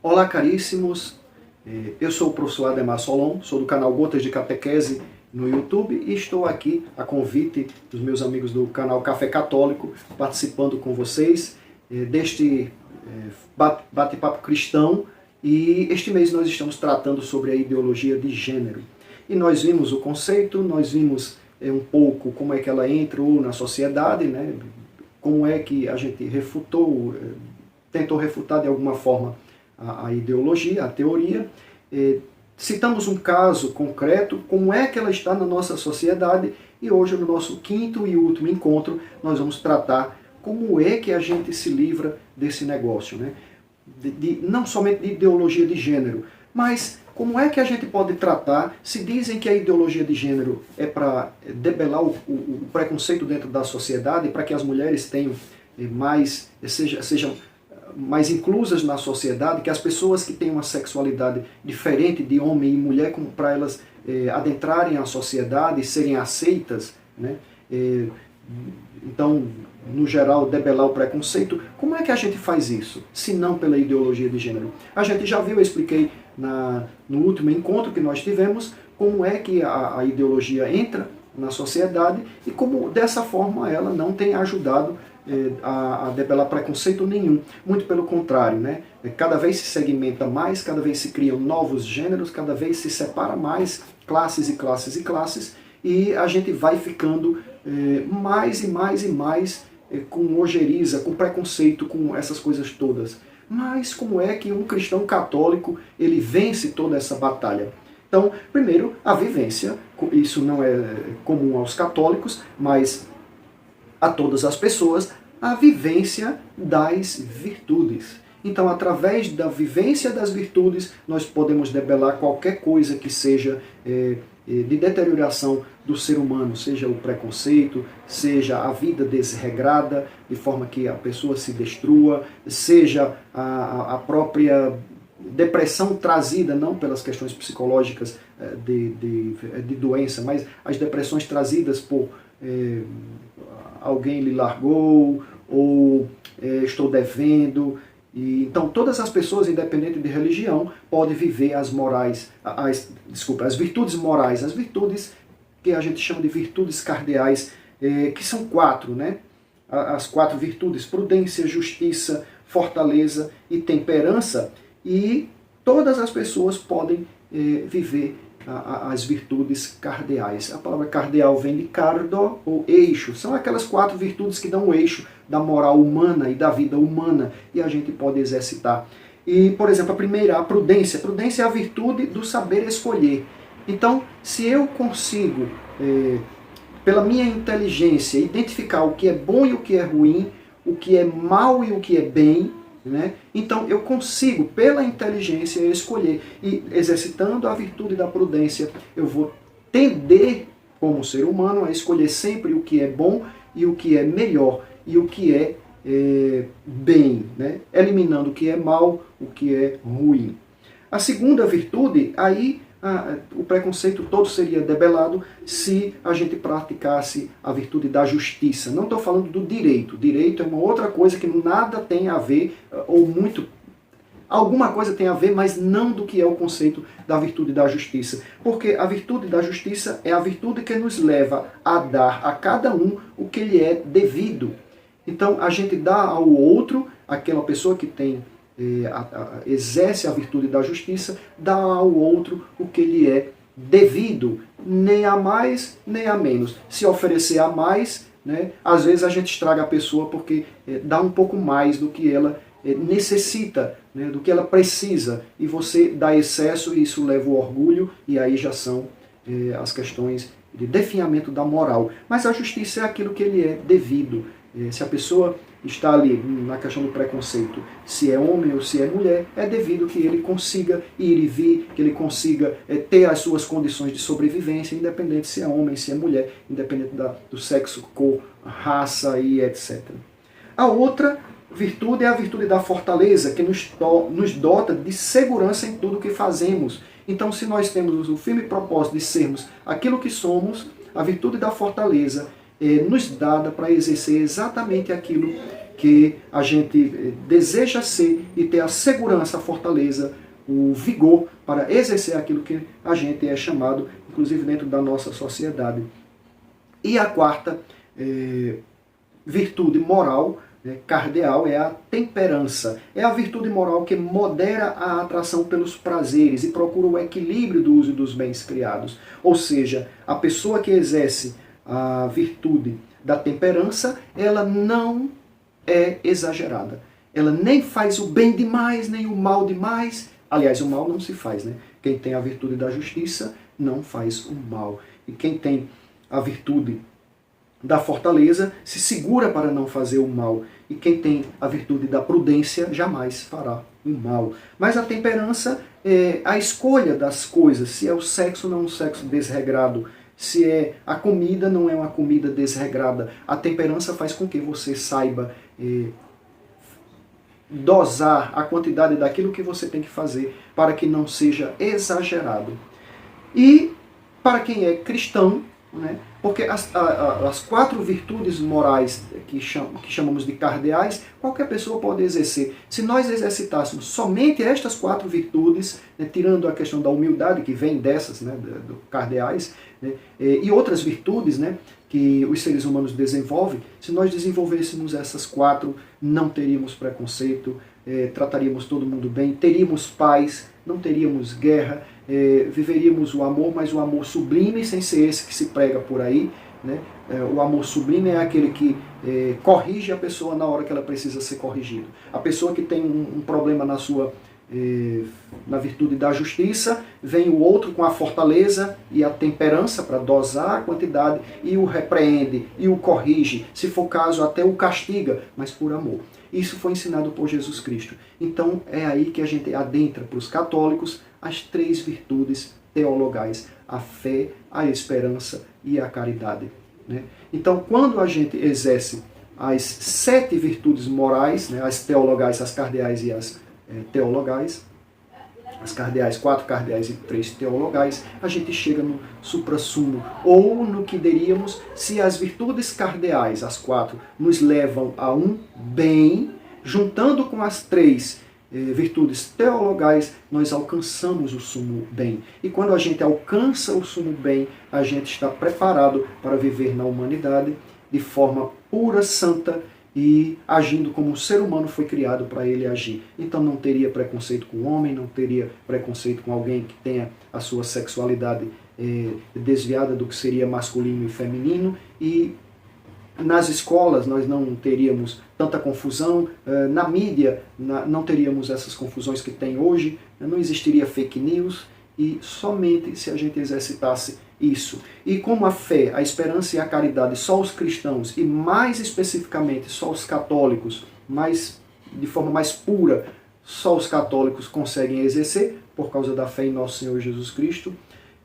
Olá, caríssimos. Eu sou o professor Ademar Solon, sou do canal Gotas de Catequese no YouTube e estou aqui a convite dos meus amigos do canal Café Católico, participando com vocês deste bate-papo cristão. E este mês nós estamos tratando sobre a ideologia de gênero. E nós vimos o conceito, nós vimos um pouco como é que ela entrou na sociedade, né? Como é que a gente refutou, tentou refutar de alguma forma a ideologia, a teoria. Citamos um caso concreto, como é que ela está na nossa sociedade, e hoje, no nosso quinto e último encontro, nós vamos tratar como é que a gente se livra desse negócio, né? Não somente de ideologia de gênero, mas como é que a gente pode tratar, se dizem que a ideologia de gênero é para debelar o preconceito dentro da sociedade, para que as mulheres tenham sejam mais inclusas na sociedade, que as pessoas que têm uma sexualidade diferente de homem e mulher, para elas adentrarem a sociedade e serem aceitas, né? Então, no geral, debelar o preconceito. Como é que a gente faz isso, se não pela ideologia de gênero? A gente já viu, eu expliquei no último encontro que nós tivemos, como é que a ideologia entra na sociedade e como, dessa forma, ela não tem ajudado a debelar preconceito nenhum. Muito pelo contrário, né? Cada vez se segmenta mais, cada vez se criam novos gêneros, cada vez se separa mais classes e classes e classes, e a gente vai ficando mais e mais e mais com ojeriza, com preconceito, com essas coisas todas. Mas como é que um cristão católico ele vence toda essa batalha? Então, primeiro, a vivência. Isso não é comum aos católicos, mas a todas as pessoas, a vivência das virtudes. Então, através da vivência das virtudes, nós podemos debelar qualquer coisa que seja de deterioração do ser humano, seja o preconceito, seja a vida desregrada, de forma que a pessoa se destrua, seja a própria depressão trazida, não pelas questões psicológicas de doença, mas as depressões trazidas por alguém lhe largou, ou estou devendo. Então todas as pessoas, independente de religião, podem viver as virtudes morais, as virtudes que a gente chama de virtudes cardeais, que são 4, né? As 4 virtudes: prudência, justiça, fortaleza e temperança. E todas as pessoas podem viver as virtudes cardeais. A palavra cardeal vem de cardo, ou eixo. São aquelas 4 virtudes que dão o eixo da moral humana e da vida humana, e a gente pode exercitar. E, por exemplo, a primeira, a prudência. A prudência é a virtude do saber escolher. Então, se eu consigo, pela minha inteligência, identificar o que é bom e o que é ruim, o que é mal e o que é bem, né? Então eu consigo, pela inteligência, escolher. E exercitando a virtude da prudência, eu vou tender, como ser humano, a escolher sempre o que é bom e o que é melhor e o que é bem, né? Eliminando o que é mal, o que é ruim. A segunda virtude, aí o preconceito todo seria debelado se a gente praticasse a virtude da justiça. Não estou falando do direito. Direito é uma outra coisa que nada tem a ver, ou muito, alguma coisa tem a ver, mas não do que é o conceito da virtude da justiça. Porque a virtude da justiça é a virtude que nos leva a dar a cada um o que lhe é devido. Então a gente dá ao outro, aquela pessoa que tem exerce a virtude da justiça, dá ao outro o que lhe é devido, nem a mais, nem a menos. Se oferecer a mais, né, às vezes a gente estraga a pessoa porque dá um pouco mais do que ela necessita, né, do que ela precisa, e você dá excesso e isso leva ao orgulho, e aí já são as questões de definhamento da moral. Mas a justiça é aquilo que lhe é devido. Se a pessoa está ali na questão do preconceito, se é homem ou se é mulher, é devido que ele consiga ir e vir, que ele consiga ter as suas condições de sobrevivência, independente se é homem, se é mulher, independente do sexo, cor, raça e etc. A outra virtude é a virtude da fortaleza, que nos dota de segurança em tudo que fazemos. Então, se nós temos o firme propósito de sermos aquilo que somos, a virtude da fortaleza nos dada para exercer exatamente aquilo que a gente deseja ser e ter a segurança, a fortaleza, o vigor para exercer aquilo que a gente é chamado, inclusive dentro da nossa sociedade. E a quarta virtude moral, cardeal, é a temperança. É a virtude moral que modera a atração pelos prazeres e procura o equilíbrio do uso dos bens criados. Ou seja, a pessoa que exerce a virtude da temperança, ela não é exagerada. Ela nem faz o bem demais, nem o mal demais. Aliás, o mal não se faz, né? Quem tem a virtude da justiça não faz o mal. E quem tem a virtude da fortaleza se segura para não fazer o mal. E quem tem a virtude da prudência jamais fará o mal. Mas a temperança é a escolha das coisas. Se é o sexo, não é um sexo desregrado. Se é a comida, não é uma comida desregrada. A temperança faz com que você saiba dosar a quantidade daquilo que você tem que fazer para que não seja exagerado. E para quem é cristão, né, porque as quatro virtudes morais que chamamos de cardeais, qualquer pessoa pode exercer. Se nós exercitássemos somente estas quatro virtudes, né, tirando a questão da humildade, que vem dessas, né, do cardeais, né, e outras virtudes, né, que os seres humanos desenvolvem, se nós desenvolvêssemos essas quatro, não teríamos preconceito, trataríamos todo mundo bem, teríamos paz, não teríamos guerra, viveríamos o amor, mas o amor sublime, sem ser esse que se prega por aí, né? O amor sublime é aquele que corrige a pessoa na hora que ela precisa ser corrigida. A pessoa que tem um problema na virtude da justiça, vem o outro com a fortaleza e a temperança para dosar a quantidade e o repreende e o corrige, se for caso até o castiga, mas por amor. Isso foi ensinado por Jesus Cristo. Então é aí que a gente adentra para os católicos as três virtudes teologais, a fé, a esperança e a caridade, né? Então quando a gente exerce as 7 virtudes morais, né, as teologais, as cardeais e as teologais, as cardeais, 4 cardeais e 3 teologais, a gente chega no suprassumo, ou no que diríamos, se as virtudes cardeais, as 4, nos levam a um bem, juntando com as 3 virtudes teologais, nós alcançamos o sumo bem. E quando a gente alcança o sumo bem, a gente está preparado para viver na humanidade de forma pura, santa, e agindo como o ser humano foi criado para ele agir. Então não teria preconceito com o homem, não teria preconceito com alguém que tenha a sua sexualidade desviada do que seria masculino e feminino, e nas escolas nós não teríamos tanta confusão, na mídia não teríamos essas confusões que tem hoje, não existiria fake news, e somente se a gente exercitasse isso. E como a fé, a esperança e a caridade, só os cristãos, e mais especificamente só os católicos, de forma mais pura, só os católicos conseguem exercer, por causa da fé em nosso Senhor Jesus Cristo,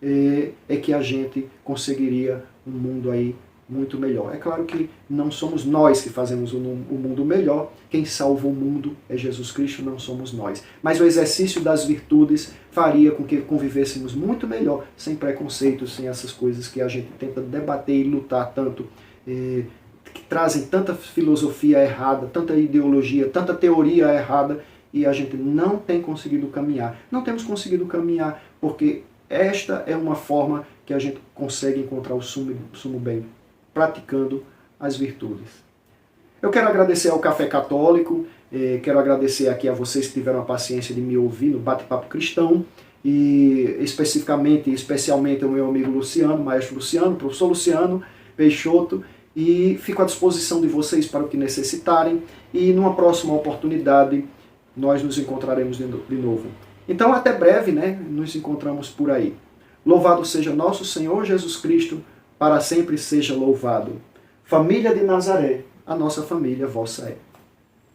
é que a gente conseguiria um mundo aí muito melhor. É claro que não somos nós que fazemos o mundo melhor, quem salva o mundo é Jesus Cristo, não somos nós. Mas o exercício das virtudes faria com que convivêssemos muito melhor, sem preconceitos, sem essas coisas que a gente tenta debater e lutar tanto, que trazem tanta filosofia errada, tanta ideologia, tanta teoria errada, e a gente não tem conseguido caminhar. Não temos conseguido caminhar porque esta é uma forma que a gente consegue encontrar o sumo bem, praticando as virtudes. Eu quero agradecer ao Café Católico, quero agradecer aqui a vocês que tiveram a paciência de me ouvir no Bate-Papo Cristão, e especialmente ao meu amigo Luciano, maestro Luciano, professor Luciano Peixoto, e fico à disposição de vocês para o que necessitarem, e numa próxima oportunidade nós nos encontraremos de novo. Então até breve, né? Nos encontramos por aí. Louvado seja nosso Senhor Jesus Cristo, para sempre seja louvado. Família de Nazaré, a nossa família vossa é.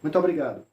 Muito obrigado.